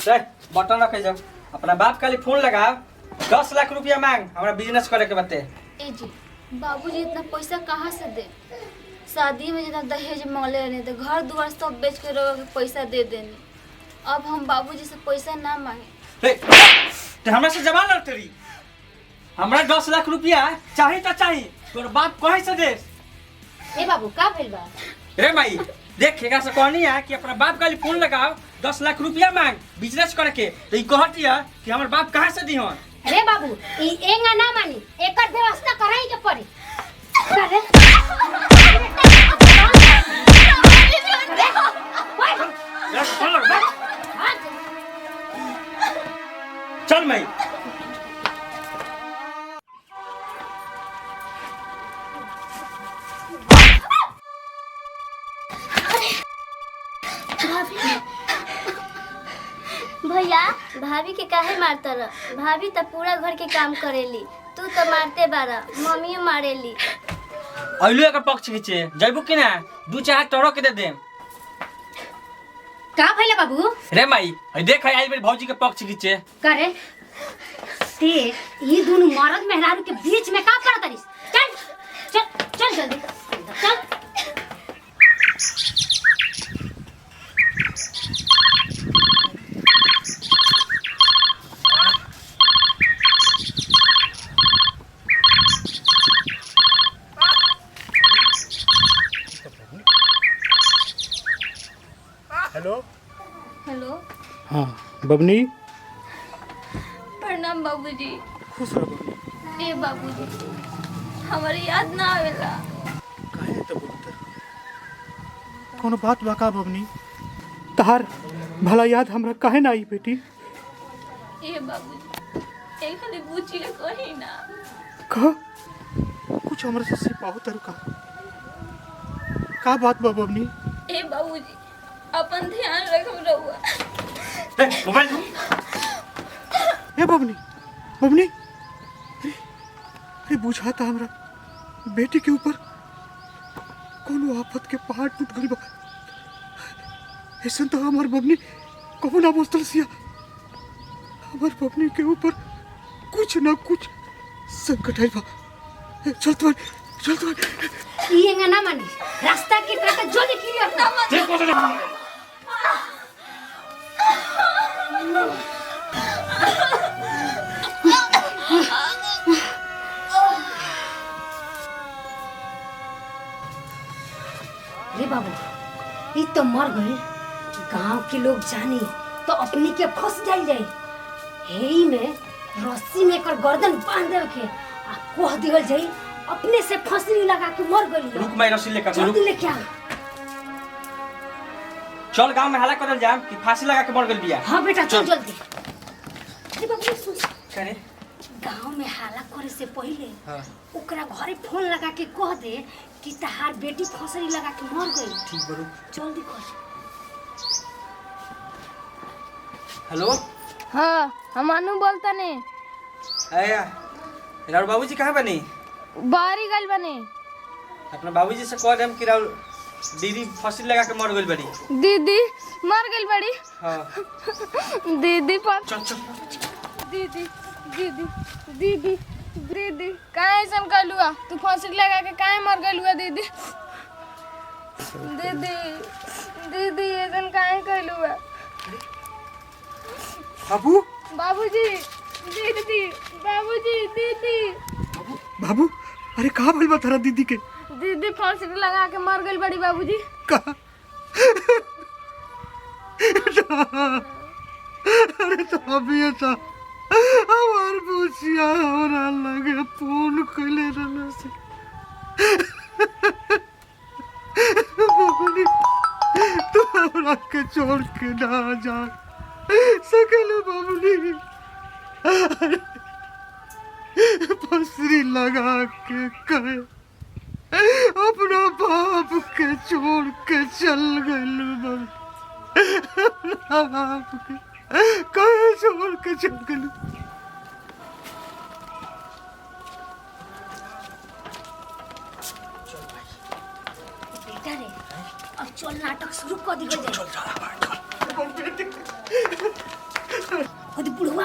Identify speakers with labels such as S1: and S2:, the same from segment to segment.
S1: Button रखे जाओ अपना बाप खाली फोन लगाओ 10 लाख रुपया मांग हमारा बिजनेस करे के बते।
S2: ए जी बाबूजी इतना पैसा कहाँ से दे? शादी में जितना दहेज मांगले रहे थे घर द्वार सब बेच के रोग पैसा दे देने। अब हम बाबूजी से पैसा ना मांगे।
S1: तो हमरा से जवान लड़ते रही हमरा 10 लाख रुपया चाहिए तो चाहिए तोर बाप कहे से दे।
S3: ए बाबू का भेल बा?
S1: रे माई देख एकरा से कहनी है कि अपना बाप खाली फोन लगाओ 10 लाख रुपया मांग बिजनेस करे के तो ई कहती है कि हमर बाप कहां से दिहन।
S3: अरे बाबू ई एंगा ना मानी एकर व्यवस्था कराई के पड़ी। करे
S1: चल माई
S2: भैया भाभी के काहे मारता रह? भाभी तो पूरा घर के काम करेली, तू तो मारते बारा, मम्मियों मारेली।
S1: अइलो एकर पक्ष खींचे जइबू कि ना 2-4 टोरो के दे दे।
S3: का भइले बाबू?
S1: रे माई देख आई बेर भौजी के पक्ष खींचे।
S3: करे ते ई दोनों मर्द मेहरारू के बीच में का करत रहिस? चल चल चल जल्दी चल।
S4: हेलो
S2: हेलो
S4: हाँ बबनी
S2: प्रणाम बाबूजी।
S4: खुश रह बबनी।
S2: ए बाबूजी हमारी याद ना आवेला।
S4: काहे तो बोलत कोनो बात बका बबनी तहार भला याद हमरा काहे ना आई बेटी?
S2: ए बाबूजी एक खाली पूछी ले कहीं ना।
S4: कह कुछ हमरा से सिपाहो तरुका का बात बा बबनी?
S2: ए बाबूजी अपन ध्यान रखो रहुआ।
S1: मोबाइल
S4: ए बबनी बबनी अरे बुझाता हमरा बेटी के ऊपर कोनो आफत के पहाड़ टूट गइल बा। ऐसा तो हमार बबनी कबो ना बोलतल सिया हमार बबनी के ऊपर कुछ ना कुछ संकट आइल बा। चल तो
S3: ई एंगा ना मानी रास्ता के काटा जल्दी क्लियर कर। रे बाबू ई तो मर गए। गांव के लोग जानी तो अपनी के फंस जाई हेई में रस्सी में कर गर्दन बांध देवे के आ कोह दिहल जाई अपने से फंसरी लगा के मर गई।
S1: रुक मैं रस्सी लेकर
S3: जल्दी लेके आ।
S1: चल गांव में हल्ला करल जाम कि फांसी लगा के मर गेल बिया।
S3: हां बेटा चल जल्दी। अरे बाबू सुन
S1: करे
S3: गांव में हल्ला करे से पहले
S1: हां
S3: ओकरा घरे फोन लगा के कह दे कि तहार बेटी फंसरी लगा के मर गई।
S1: ठीक बरू
S3: जल्दी कर।
S1: हेलो
S5: हाँ हम अनु बोलता ने।
S1: आया राउर बाबूजी कहाँ बनी?
S5: बाहरी गल बने।
S1: अपना बाबूजी से कह देम कि राउर दीदी फांसी लगा के मर गइल बड़ी।
S5: दीदी मर गई बड़ी।
S1: हां
S5: दीदी पर
S1: चल चल
S5: दीदी दीदी दीदी दीदी काहे ऐसन कलुआ? तू फांसी लगा के काहे मर गइलुआ दीदी? दीदी दीदी ऐसन काहे कलुआ?
S4: बाबू
S5: बाबूजी दीदी बाबूजी दीदी
S4: बाबू अरे कहाँ भइल बा तारा दीदी के?
S5: दीदी फांसी लगा के मर गई बड़ी बाबूजी।
S4: कहा अरे तो अभी ऐसा हमार बुचिया हमरा लगे फोन कइले रहना से बबली तू हमरा के छोड़ के ना जा सकल बबली। फसरी लगा के कहे अपना बाप के छोड़ के चल गए। अपना बाप के कहे छोड़ के चल गए।
S3: बेटा रे अब चल नाटक शुरू कर दी।
S4: चल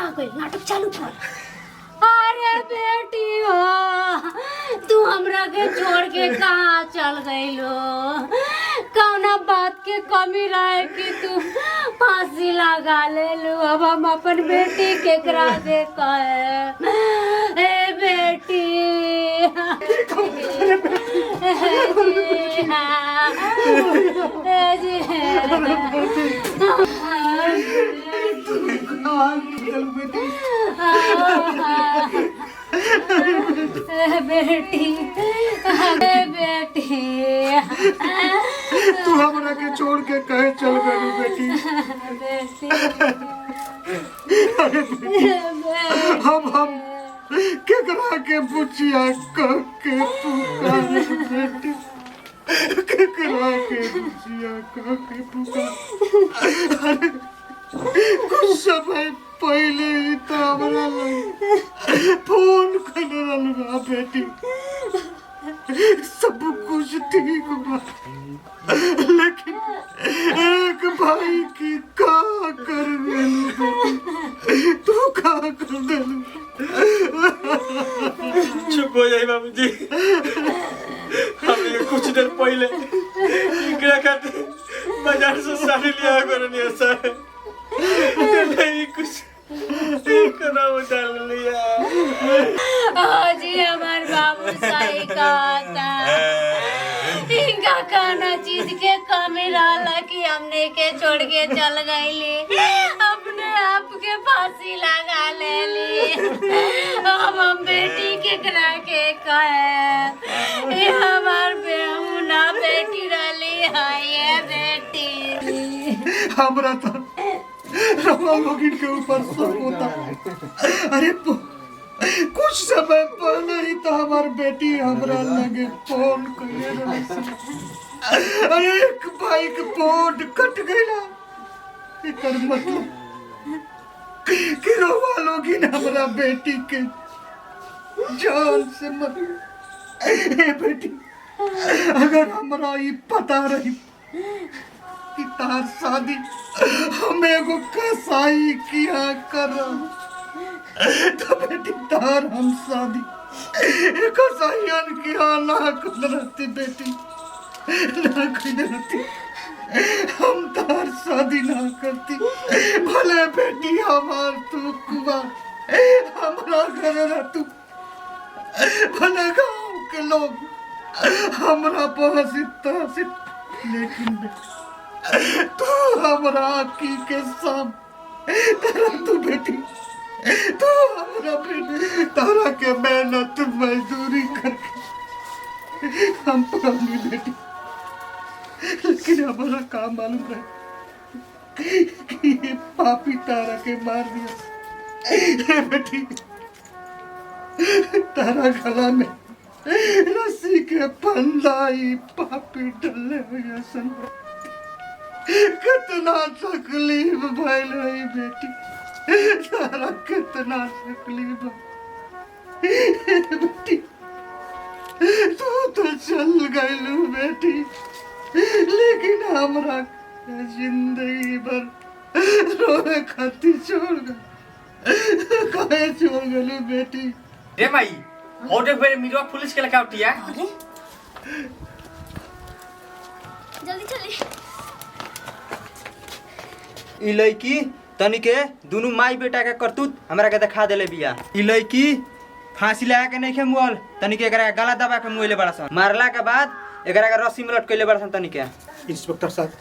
S3: कहाँ गई नाटक चालू कर। अरे बेटी हो तू हमरा के छोड़ के कहाँ चल गई लो? कौना बात के कमी रहे कि तू फांसी लगा ले लो? अब हम अपन बेटी के करा दे कहे ए बेटी बेटी बेटी
S4: तू हमरा के छोड़ के कहे चल गई बेटी? हम केकरा के पूछिया कह के पुकार बेटी? केकरा के पूछिया कह के पुकार? अरे कुछ समय पहले ही तो हमरा लगे फोन कर रहा बेटी, सब कुछ ठीक बा, लेकिन एक भाई की का कर देलू बेटी? तू का कर देलू?
S1: चुप हो जाइए बाबूजी। हमने कुछ देर पहले इकरा खातिर बाजार से साड़ी लिया करनी सर, नहीं कुछ करा डाल लिया।
S3: जी हमार बाबू सही कहता, इनका खाना चीज के कमी रहला कि हमने के छोड़ के चल गईली, अपने आप के फांसी लगा लेली। अब हम बेटी के करा के कहे ये हमार बेहुना बेटी रहली है ये बेटी।
S4: हमरा तो रवा लोगिन के ऊपर शक होता। अरे कुछ समय पहले ही तो हमार बेटी हमरा लगे फोन करे रही। अरे एक बाइक फोन कट गईला, एकर मतलब कि रवा लोगिन हमरा बेटी के जान से मर। ए बेटी, अगर हमरा ये पता रही कि तार शादी हम एगो कसाई किया कर, तो बेटी तार हम शादी कसाईयन किया ना कर रहती बेटी, ना कर रहती। हम तार शादी ना करती, भले बेटी हमार तू कुआ हमारा घर रहतू, भले गाँव के लोग हमरा पर हंसित, लेकिन बेटी तू हमरा की के साम तू बेटी, तू हमरा बेटी तारा के मेहनत मजदूरी करके हम पाली बेटी, लेकिन हमारा काम मालूम रहे कि ये पापी तारा के मार दिया। बेटी तारा गला में रस्सी के फंदाई पापी डले हुए सन, कितना तकलीफ भइल रही बेटी, तारा कितना तकलीफ। बेटी तू तो चल गईलू बेटी, लेकिन हमरा जिंदगी भर रोए खातिर छोड़ गए। काहे छोड़ गईलू बेटी?
S1: रे माई और एक बार मीरवा पुलिस के लगा उठिया।
S2: अरे जल्दी चली।
S6: ई लड़की तनी के दोनों माई बेटा के करतूत हमरा के दिखा देले बिया। ई लड़की फांसी लगा के नहीं खे मुअल, तनी के एकरा गला दबा के मुएले बड़ा सन, मारला के बाद एकरा के रस्सी में लटकैले बड़ा सन। तनी के
S4: इंस्पेक्टर साहब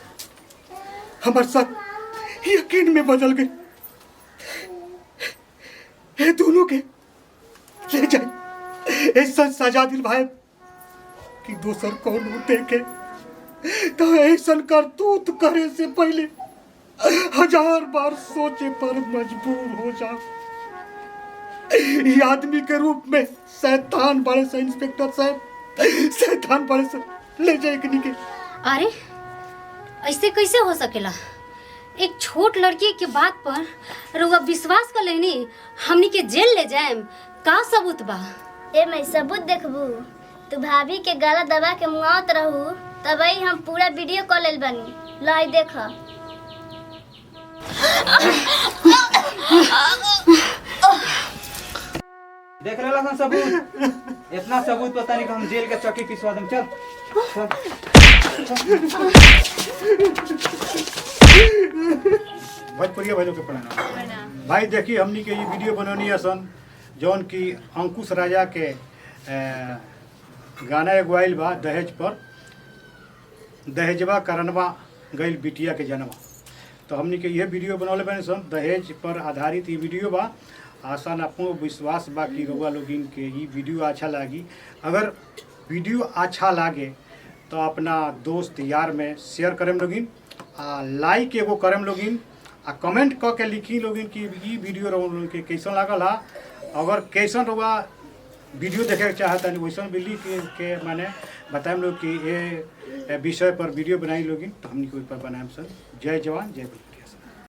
S4: हमारे साथ यकीन में बदल गए। ये दोनों के ले जाए ऐसा सजा दिलवाए कि दूसर कौन देखे तो ऐसा करतूत करे से पहले 1000 बार सोचे पर मजबूर हो जाओ। ये आदमी के रूप में शैतान बड़े से इंस्पेक्टर साहब, शैतान बड़े से ले जाए के।
S3: अरे ऐसे कैसे हो सकेला? एक छोट लड़की के बात पर रउआ विश्वास कर लेनी, हमनी के जेल ले जाएम, का सबूत बा?
S2: ए मैं सबूत देखबू, तू भाभी के गला दबा के मुआवत रहू, तबई हम पूरा वीडियो कॉल लेल बनी। लाई देख
S6: सन सबूत, इतना सबूत पता नहीं कि हम जेल के चौकी पिसवा दें। चल चल।
S7: भोजपुरिया भाई लोग के प्रणाम। भाई देखिए हमनी के ये वीडियो बनौनी है सन जौन की अंकुश राजा के गाना एगो आइल बा दहेज पर, दहेजवा करनवा गइल बिटिया के जन्मा। तो हमनी के यह वीडियो बनौले बने सन, दहेज पर आधारित ये वीडियो बा। आसान आपको विश्वास बा कि रउआ लोगिन के ये वीडियो अच्छा लागी। अगर वीडियो अच्छा लागे तो अपना दोस्त यार में शेयर करें लोगिन, आ लाइक एगो करें लोगिन, आ कमेंट क के लिखी लोगिन कि ई वीडियो लोगन के कैसन लागल हा। अगर कैसन रउआ वीडियो देखे के चाहता है वैसन भी लिख के माने बताएं लोग कि ये विषय पर वीडियो बनाई लोगिन तो हमनी के ऊपर बनाएम सर। जय जवान जय वीर।